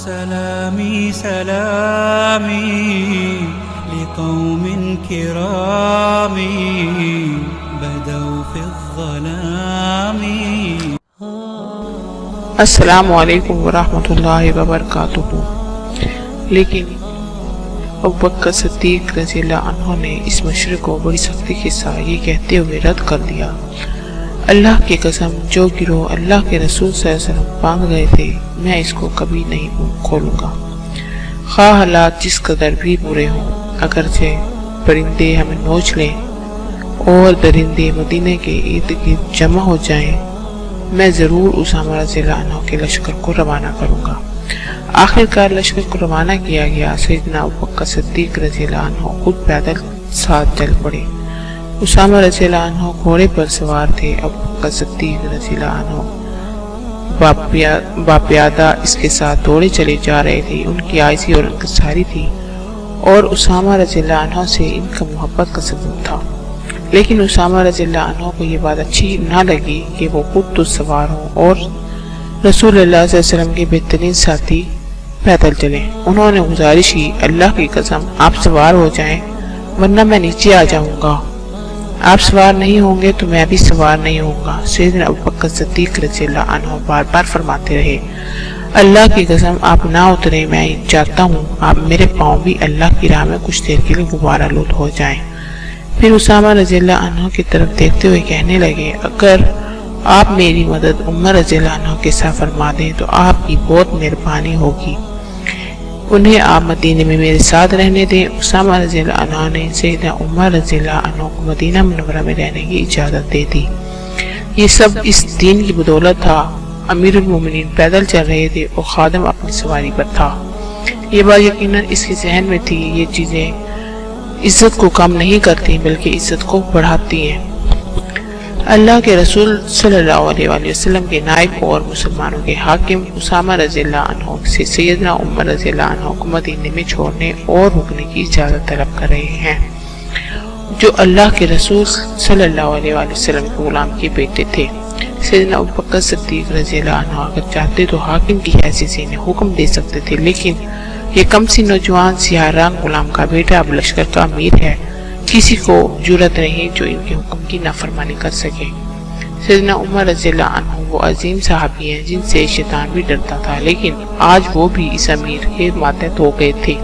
سلامي سلامي لقوم كرام بدوا في الظلام. السلام علیکم ورحمۃ اللہ وبرکاتہ. لیکن ابوبکر صدیق رضی اللہ عنہ نے اس مشورے کو بڑی سختی کے ساتھ یہ کہتے ہوئے رد کر دیا، اللہ کی قسم جو گروہ اللہ کے رسول صلی اللہ علیہ وسلم باندھ گئے تھے میں اس کو کبھی نہیں کھولوں گا، خواہ حالات جس قدر بھی برے ہوں. اگرچہ پرندے ہمیں نوچ لیں اور درندے مدینہ کے ارد گرد جمع ہو جائیں، میں ضرور اسامہ رضی اللہ عنہ کے لشکر کو روانہ کروں گا. آخر کار لشکر کو روانہ کیا گیا. سیدنا ابوبکر صدیق رضی اللہ عنہ خود پیدل ساتھ چل پڑے. اسامہ رضی اللہ عنہ گھوڑے پر سوار تھے. ابوبکر صدیق رضی اللہ عنہ باپیادہ اس کے ساتھ دوڑے چلے جا رہے تھے. ان کی عاجزی اور انکساری تھی اور اسامہ رضی اللہ عنہ سے ان کا محبت کا ثبوت تھا. لیکن اسامہ رضی اللہ عنہ کو یہ بات اچھی نہ لگی کہ وہ خود تو سوار ہوں اور رسول اللہ صلی اللہ علیہ وسلم کے بہترین ساتھی پیدل چلیں. انہوں نے گزارش کی، اللہ کی قسم آپ سوار ہو جائیں ورنہ میں نیچے آ جاؤں گا. آپ سوار نہیں ہوں گے تو میں بھی سوار نہیں ہوں گا. سیدنا ابوبکر صدیق رضی اللہ عنہ بار بار فرماتے رہے، اللہ کی قسم آپ نہ اتریں، میں چاہتا ہوں آپ میرے پاؤں بھی اللہ کی راہ میں کچھ دیر کے لیے غبارہ آلود ہو جائیں. پھر اسامہ رضی اللہ عنہ کی طرف دیکھتے ہوئے کہنے لگے، اگر آپ میری مدد عمر رضی اللہ عنہ کے ساتھ فرما دیں تو آپ کی بہت مہربانی ہوگی، انہیں آپ مدینے میں میرے ساتھ رہنے دیں. اسامہ رضی اللہ عنہ نے سیدنا عمر رضی اللہ عنہ کو مدینہ منورہ میں رہنے کی اجازت دے دی. یہ سب اس دین کی بدولت تھا. امیر المومنین پیدل چل رہے تھے اور خادم اپنی سواری پر تھا. یہ بات یقیناً اس کے ذہن میں تھی. یہ چیزیں عزت کو کم نہیں کرتی بلکہ عزت کو بڑھاتی ہیں. اللہ کے رسول صلی اللہ علیہ وآلہ وسلم کے نائب اور مسلمانوں کے حاکم اسامہ رضی اللہ عنہ سے سیدنا عمر رضی اللہ عنہ کو مدینے میں چھوڑنے اور رکنے کی اجازت طلب کر رہے ہیں، جو اللہ کے رسول صلی اللہ علیہ وآلہ وسلم کے غلام کے بیٹے تھے. سیدنا ابوبکر صدیق رضی اللہ عنہ اگر چاہتے تو حاکم کی حیثیت سے انہیں حکم دے سکتے تھے، لیکن یہ کم سی نوجوان سیاہ رنگ غلام کا بیٹا اب لشکر کا امیر ہے. کسی کو جرأت نہیں جو ان کے حکم کی نافرمانی کر سکے. سیدنا عمر رضی اللہ عنہ وہ عظیم صحابی ہیں جن سے شیطان بھی ڈرتا تھا، لیکن آج وہ بھی اس امیر کے ماتحت ہو گئے تھے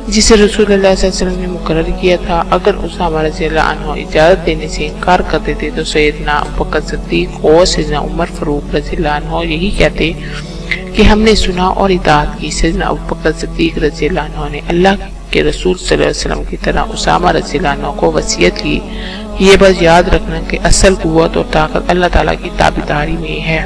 جسے رسول اللہ صلی اللہ علیہ وسلم نے مقرر کیا تھا. اگر اسامہ رضی اللہ عنہ اجازت دینے سے انکار کرتے تھے تو سیدنا ابوبکر صدیق اور سیدنا عمر فاروق رضی اللہ عنہ یہی کہتے کہ ہم نے سنا اور اطاعت کی. سیدنا ابوبکر صدیق رضی اللہ عنہ نے اللہ کے رسول صلی اللہ علیہ وسلم کی طرح اسامہ رضی اللہ عنہ کو وصیت کی، یہ بس یاد رکھنا کہ اصل قوت اور طاقت اللہ تعالیٰ کی تابعداری میں ہے.